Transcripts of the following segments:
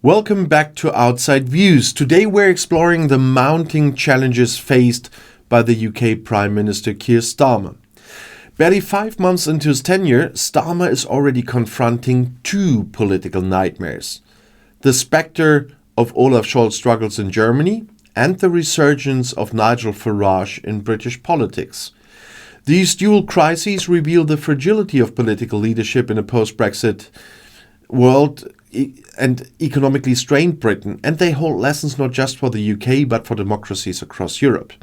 Welcome back to Outside Views. Today we're exploring the mounting challenges faced by the UK Prime Minister Keir Starmer. Barely 5 months into his tenure, Starmer is already confronting two political nightmares: the spectre of Olaf Scholz struggles in Germany and the resurgence of Nigel Farage in British politics. These dual crises reveal the fragility of political leadership in a post-Brexit world and economically strained Britain, and they hold lessons not just for the UK but for democracies across Europe.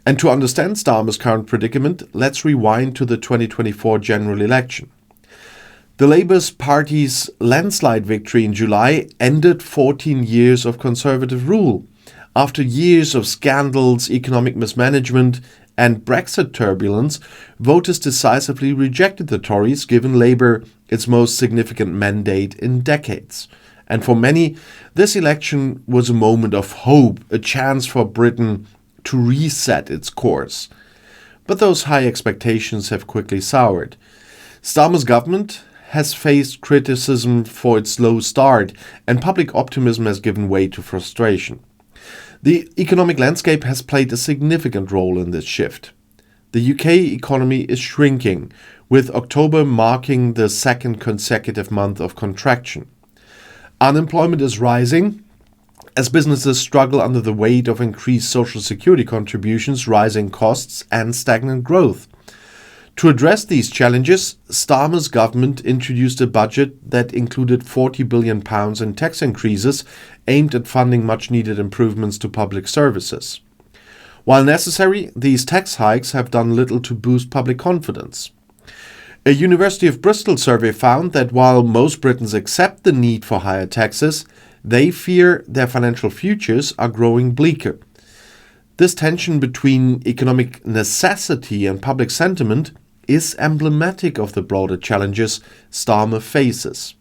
And to understand Starmer's current predicament, let's rewind to the 2024 general election. The Labour Party's landslide victory in July ended 14 years of Conservative rule. After years of scandals, economic mismanagement and Brexit turbulence, voters decisively rejected the Tories, giving Labour its most significant mandate in decades. And for many, this election was a moment of hope, a chance for Britain to reset its course. But those high expectations have quickly soured. Starmer's government has faced criticism for its slow start, and public optimism has given way to frustration. The economic landscape has played a significant role in this shift. The UK economy is shrinking, with October marking the second consecutive month of contraction. Unemployment is rising as businesses struggle under the weight of increased social security contributions, rising costs, and stagnant growth. To address these challenges, Starmer's government introduced a budget that included £40 billion in tax increases aimed at funding much-needed improvements to public services. While necessary, these tax hikes have done little to boost public confidence. A University of Bristol survey found that while most Britons accept the need for higher taxes, they fear their financial futures are growing bleaker. This tension between economic necessity and public sentiment is emblematic of the broader challenges Starmer faces.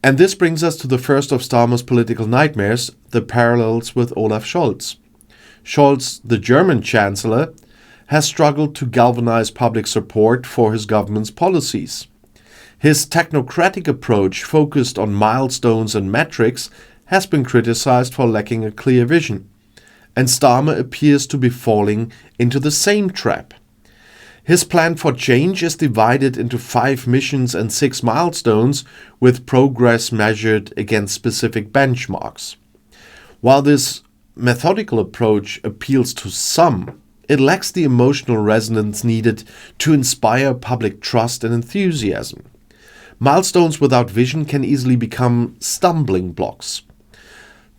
And this brings us to the first of Starmer's political nightmares, the parallels with Olaf Scholz. Scholz, the German Chancellor, has struggled to galvanize public support for his government's policies. His technocratic approach, focused on milestones and metrics, has been criticized for lacking a clear vision. And Starmer appears to be falling into the same trap. His plan for change is divided into 5 missions and 6 milestones, with progress measured against specific benchmarks. While this methodical approach appeals to some, it lacks the emotional resonance needed to inspire public trust and enthusiasm. Milestones without vision can easily become stumbling blocks.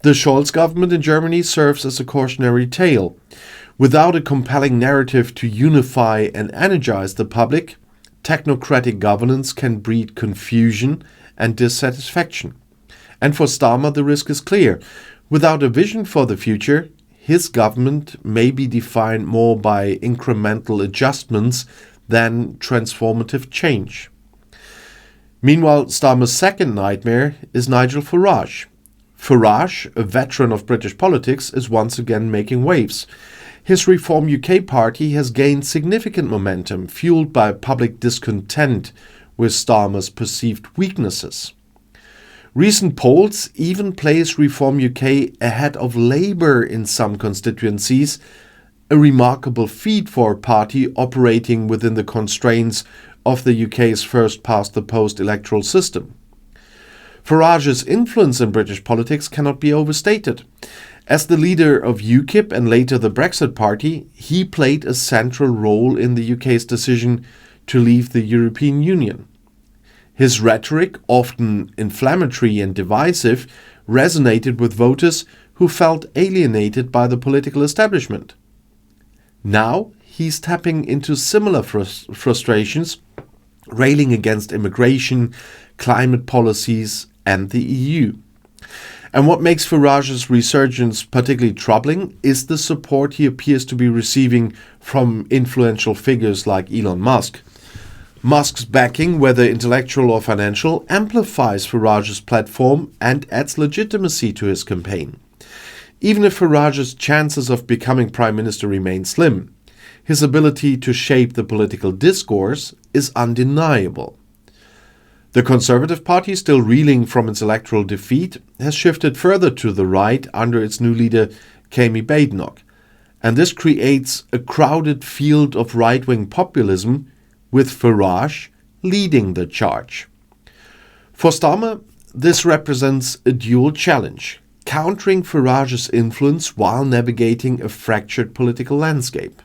The Scholz government in Germany serves as a cautionary tale. Without a compelling narrative to unify and energize the public, technocratic governance can breed confusion and dissatisfaction. And for Starmer, the risk is clear. Without a vision for the future, his government may be defined more by incremental adjustments than transformative change. Meanwhile, Starmer's second nightmare is Nigel Farage. Farage, a veteran of British politics, is once again making waves. His Reform UK party has gained significant momentum, fueled by public discontent with Starmer's perceived weaknesses. Recent polls even place Reform UK ahead of Labour in some constituencies, a remarkable feat for a party operating within the constraints of the UK's first-past-the-post electoral system. Farage's influence in British politics cannot be overstated. As the leader of UKIP and later the Brexit Party, he played a central role in the UK's decision to leave the European Union. His rhetoric, often inflammatory and divisive, resonated with voters who felt alienated by the political establishment. Now he's tapping into similar frustrations, railing against immigration, climate policies, and the EU. And what makes Farage's resurgence particularly troubling is the support he appears to be receiving from influential figures like Elon Musk. Musk's backing, whether intellectual or financial, amplifies Farage's platform and adds legitimacy to his campaign. Even if Farage's chances of becoming Prime Minister remain slim, his ability to shape the political discourse is undeniable. The Conservative Party, still reeling from its electoral defeat, has shifted further to the right under its new leader, Kemi Badenoch. And this creates a crowded field of right-wing populism, with Farage leading the charge. For Starmer, this represents a dual challenge, countering Farage's influence while navigating a fractured political landscape.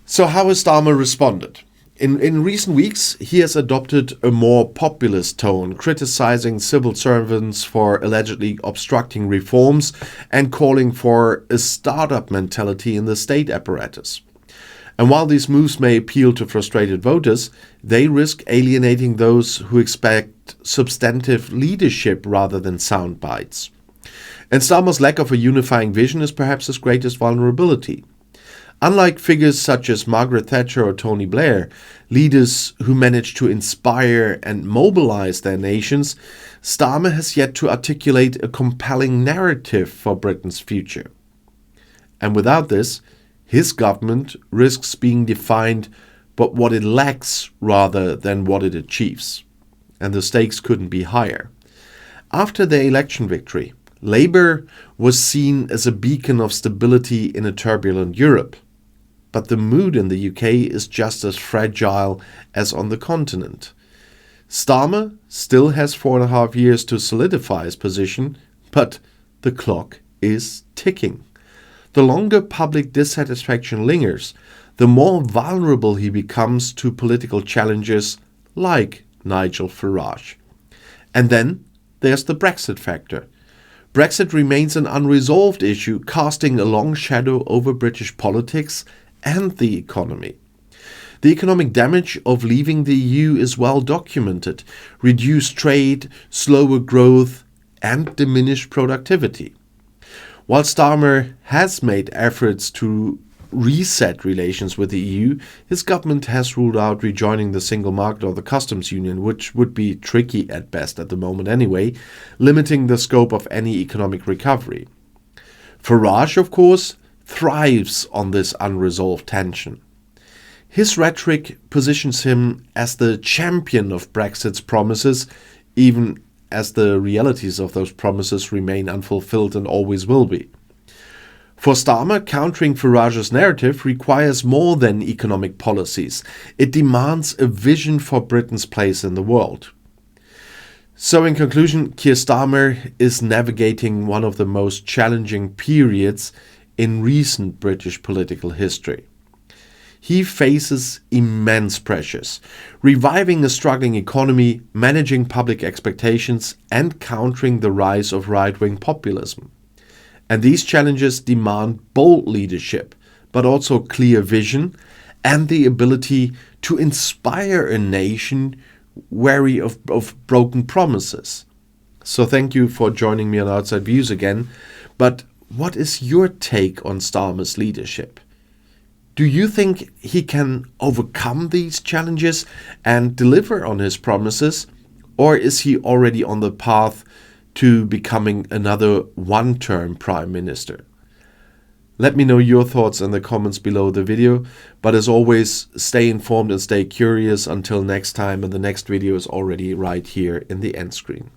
So how has Starmer responded? In recent weeks, he has adopted a more populist tone, criticizing civil servants for allegedly obstructing reforms and calling for a startup mentality in the state apparatus. And while these moves may appeal to frustrated voters, they risk alienating those who expect substantive leadership rather than sound bites. And Starmer's lack of a unifying vision is perhaps his greatest vulnerability. Unlike figures such as Margaret Thatcher or Tony Blair, leaders who managed to inspire and mobilize their nations, Starmer has yet to articulate a compelling narrative for Britain's future. And without this, his government risks being defined by what it lacks rather than what it achieves. And the stakes couldn't be higher. After their election victory, Labour was seen as a beacon of stability in a turbulent Europe. But the mood in the UK is just as fragile as on the continent. Starmer still has 4.5 years to solidify his position, but the clock is ticking. The longer public dissatisfaction lingers, the more vulnerable he becomes to political challenges like Nigel Farage. And then there's the Brexit factor. Brexit remains an unresolved issue, casting a long shadow over British politics and the economy. The economic damage of leaving the EU is well documented: reduced trade, slower growth, and diminished productivity. While Starmer has made efforts to reset relations with the EU, his government has ruled out rejoining the single market or the customs union, which would be tricky at best at the moment anyway, limiting the scope of any economic recovery. Farage, of course, thrives on this unresolved tension. His rhetoric positions him as the champion of Brexit's promises, even as the realities of those promises remain unfulfilled and always will be. For Starmer, countering Farage's narrative requires more than economic policies. It demands a vision for Britain's place in the world. So in conclusion, Keir Starmer is navigating one of the most challenging periods in recent British political history. He faces immense pressures, reviving a struggling economy, managing public expectations, and countering the rise of right-wing populism. And these challenges demand bold leadership, but also clear vision and the ability to inspire a nation wary of broken promises. So thank you for joining me on Outside Views again. But what is your take on Starmer's leadership? Do you think he can overcome these challenges and deliver on his promises? Or is he already on the path to becoming another one-term Prime Minister? Let me know your thoughts in the comments below the video. But as always, stay informed and stay curious. Until next time, and the next video is already right here in the end screen.